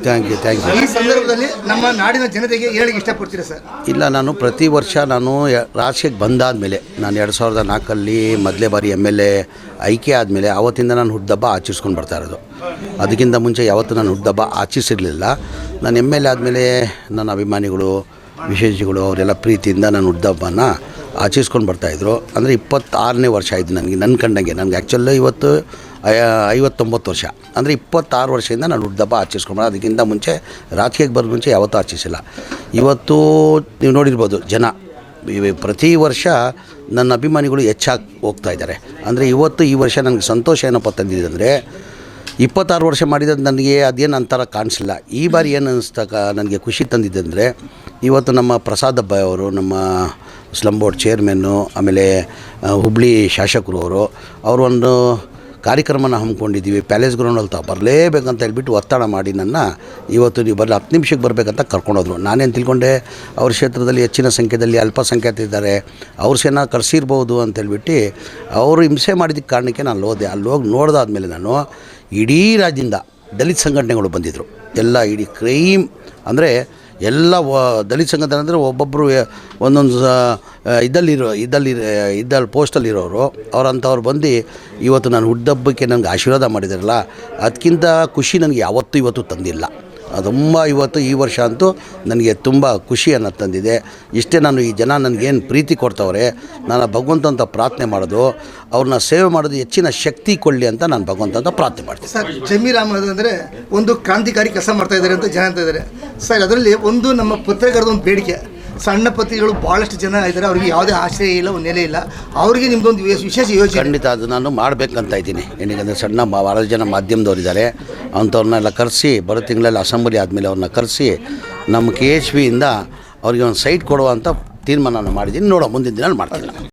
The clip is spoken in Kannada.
ಥ್ಯಾಂಕ್ ಯು ಈ ಸಂದರ್ಭದಲ್ಲಿ ನಮ್ಮ ನಾಡಿನ ಜನತೆಗೆ ಹೇಳಿಕ್ಕೆ ಇಷ್ಟಪಡ್ತೀರಾ ಸರ್? ಇಲ್ಲ, ನಾನು ಪ್ರತಿ ವರ್ಷ ನಾನು ರಾಜಕೀಯಕ್ಕೆ ಬಂದಾದಮೇಲೆ ನಾನು 2004 ಮೊದಲೇ ಬಾರಿ MLA ಆಯ್ಕೆ ಆದಮೇಲೆ ಆವತ್ತಿಂದ ನಾನು ಹುಟ್ಟುಹಬ್ಬ ಆಚರಿಸ್ಕೊಂಡು ಬರ್ತಾ ಇರೋದು. ಅದಕ್ಕಿಂತ ಮುಂಚೆ ಯಾವತ್ತೂ ನಾನು ಹುಟ್ಟುಹಬ್ಬ ಆಚರಿಸಿರಲಿಲ್ಲ. ನಾನು MLA ಆದಮೇಲೆ ನನ್ನ ಅಭಿಮಾನಿಗಳು, ವಿಶೇಷಗಳು ಅವರೆಲ್ಲ ಪ್ರೀತಿಯಿಂದ ನಾನು ಹುಟ್ಟುಹಬ್ಬನ ಆಚರಿಸ್ಕೊಂಡು ಬರ್ತಾಯಿದ್ರು. ಅಂದರೆ 26ನೇ ವರ್ಷ ಆಯಿತು ನನಗೆ, ನನ್ನ ಕಂಡಂಗೆ. ನನಗೆ ಆ್ಯಕ್ಚುಲಿ ಇವತ್ತು 59 ವರ್ಷ, ಅಂದರೆ 26 ವರ್ಷದಿಂದ ನಾನು ಹುಟ್ಟುಹಬ್ಬ ಆಚರಿಸ್ಕೊಂಡು. ಅದಕ್ಕಿಂತ ಮುಂಚೆ ರಾಜಕೀಯಕ್ಕೆ ಬರೋ ಮುಂಚೆ ಯಾವತ್ತೂ ಆಚರಿಸಿಲ್ಲ. ಇವತ್ತು ನೀವು ನೋಡಿರ್ಬೋದು, ಜನ ಪ್ರತಿ ವರ್ಷ ನನ್ನ ಅಭಿಮಾನಿಗಳು ಹೆಚ್ಚಾಗಿ ಹೋಗ್ತಾ ಇದ್ದಾರೆ. ಅಂದರೆ ಇವತ್ತು ಈ ವರ್ಷ ನನಗೆ ಸಂತೋಷ ಏನಪ್ಪ ತಂದಿದೆ ಅಂದರೆ, 26 ವರ್ಷ ಮಾಡಿದ್ದು ನನಗೆ ಅದೇನು ಅಂತರ ಕಾಣಿಸಿಲ್ಲ. ಈ ಬಾರಿ ಏನು ನನಗೆ ಖುಷಿ ತಂದಿದೆ ಅಂದರೆ, ಇವತ್ತು ನಮ್ಮ ಪ್ರಸಾದ್ ಅಬ್ಬಾಯಿ ಅವರು, ನಮ್ಮ ಸ್ಲಮ್ ಬೋರ್ಡ್ ಚೇರ್ಮನ್ನು, ಆಮೇಲೆ ಹುಬ್ಳಿ ಶಾಸಕರು ಅವರು ಒಂದು ಕಾರ್ಯಕ್ರಮನ ಹಮ್ಮಿಕೊಂಡಿದ್ದೀವಿ ಪ್ಯಾಲೇಸ್ ಗ್ರೌಂಡಲ್ಲಿ. ಬರಲೇಬೇಕಂತ ಹೇಳ್ಬಿಟ್ಟು ಒತ್ತಡ ಮಾಡಿ ನನ್ನ ಇವತ್ತು ನೀವು ಬರಲಿ 10 ನಿಮಿಷಕ್ಕೆ ಬರಬೇಕಂತ ಕರ್ಕೊಂಡೋದ್ರು. ನಾನೇನು ತಿಳ್ಕೊಂಡೆ, ಅವ್ರ ಕ್ಷೇತ್ರದಲ್ಲಿ ಹೆಚ್ಚಿನ ಸಂಖ್ಯೆಯಲ್ಲಿ ಅಲ್ಪಸಂಖ್ಯಾತರಿದ್ದಾರೆ, ಅವ್ರ ಸೇನಾ ಕರೆಸಿರ್ಬೋದು ಅಂತೇಳ್ಬಿಟ್ಟು ಅವರು ಹಿಂಸೆ ಮಾಡಿದ್ದಕ್ಕೆ ಕಾರಣಕ್ಕೆ ನಾನು ಹೋದೆ. ಅಲ್ಲಿ ಹೋಗಿ ನೋಡಿದಾದ್ಮೇಲೆ ನಾನು ಇಡೀ ರಾಜ್ಯದಿಂದ ದಲಿತ ಸಂಘಟನೆಗಳು ಬಂದಿದ್ದರು. ಎಲ್ಲ ಇಡೀ ಕ್ರೈಮ್ ಅಂದರೆ ಎಲ್ಲ ದಲಿತ ಸಂಘಟನೆ ಅಂದರೆ ಒಬ್ಬೊಬ್ಬರು ಒಂದೊಂದು ಇದ್ದಲ್ಲಿ ಪೋಸ್ಟಲ್ಲಿರೋರು ಅವರಂಥವ್ರು ಬಂದು ಇವತ್ತು ನಾನು ಹುಟ್ಟುಹಬ್ಬಕ್ಕೆ ನನಗೆ ಆಶೀರ್ವಾದ ಮಾಡಿದಾರಲ್ಲ, ಅದಕ್ಕಿಂತ ಖುಷಿ ನನಗೆ ಇವತ್ತು ತಂದಿಲ್ಲ. ತುಂಬ ಇವತ್ತು ಈ ವರ್ಷ ಅಂತೂ ನನಗೆ ತುಂಬ ಖುಷಿಯನ್ನು ತಂದಿದೆ. ಇಷ್ಟೇ, ನಾನು ಈ ಜನ ನನಗೇನು ಪ್ರೀತಿ ಕೊಡ್ತವ್ರೆ, ನಾನು ಭಗವಂತ ಅಂತ ಪ್ರಾರ್ಥನೆ ಮಾಡೋದು, ಅವ್ರನ್ನ ಸೇವೆ ಮಾಡೋದು ಹೆಚ್ಚಿನ ಶಕ್ತಿ ಕೊಡಲಿ ಅಂತ ನಾನು ಭಗವಂತ ಅಂತ ಪ್ರಾರ್ಥನೆ ಮಾಡ್ತೀನಿ. ಸರ್, ಜಮೀರ್ ಅಹ್ಮದ್ ಅಂದರೆ ಒಂದು ಕ್ರಾಂತಿಕಾರಿ ಕೆಲಸ ಮಾಡ್ತಾಯಿದ್ದಾರೆ ಅಂತ ಜನ ಅಂತ ಇದ್ದಾರೆ ಸರ್. ಅದರಲ್ಲಿ ಒಂದು ನಮ್ಮ ಪತ್ರಕರ್ತ ಒಂದು ಬೇಡಿಕೆ, ಸಣ್ಣ ಪತ್ರಿಕೆಗಳು ಭಾಳಷ್ಟು ಜನ ಇದ್ದಾರೆ, ಅವ್ರಿಗೆ ಯಾವುದೇ ಆಶ್ರಯ ಇಲ್ಲ, ಒಂದು ನೆಲೆ ಇಲ್ಲ, ಅವರಿಗೆ ನಿಮ್ಮದೊಂದು ವಿಶೇಷ ಯೋಜನೆ. ಖಂಡಿತ ಅದು ನಾನು ಮಾಡಬೇಕಂತ ಇದ್ದೀನಿ. ಏನಕ್ಕೆ ಸಣ್ಣ ಭಾಳ ಜನ ಮಾಧ್ಯಮದವರಿದ್ದಾರೆ, ಅಂಥವ್ರನ್ನೆಲ್ಲ ಕರೆಸಿ ಬರೋ ತಿಂಗಳಲ್ಲಿ ಅಸೆಂಬ್ಲಿ ಆದಮೇಲೆ ಅವ್ರನ್ನ ಕರೆಸಿ ನಮ್ಮ KHB ಇಂದ ಅವ್ರಿಗೆ ಒಂದು ಸೈಟ್ ಕೊಡುವಂಥ ತೀರ್ಮಾನ ಮಾಡಿದ್ದೀನಿ. ನೋಡೋ ಮುಂದಿನ ದಿನ ಮಾಡ್ತೀನಿ.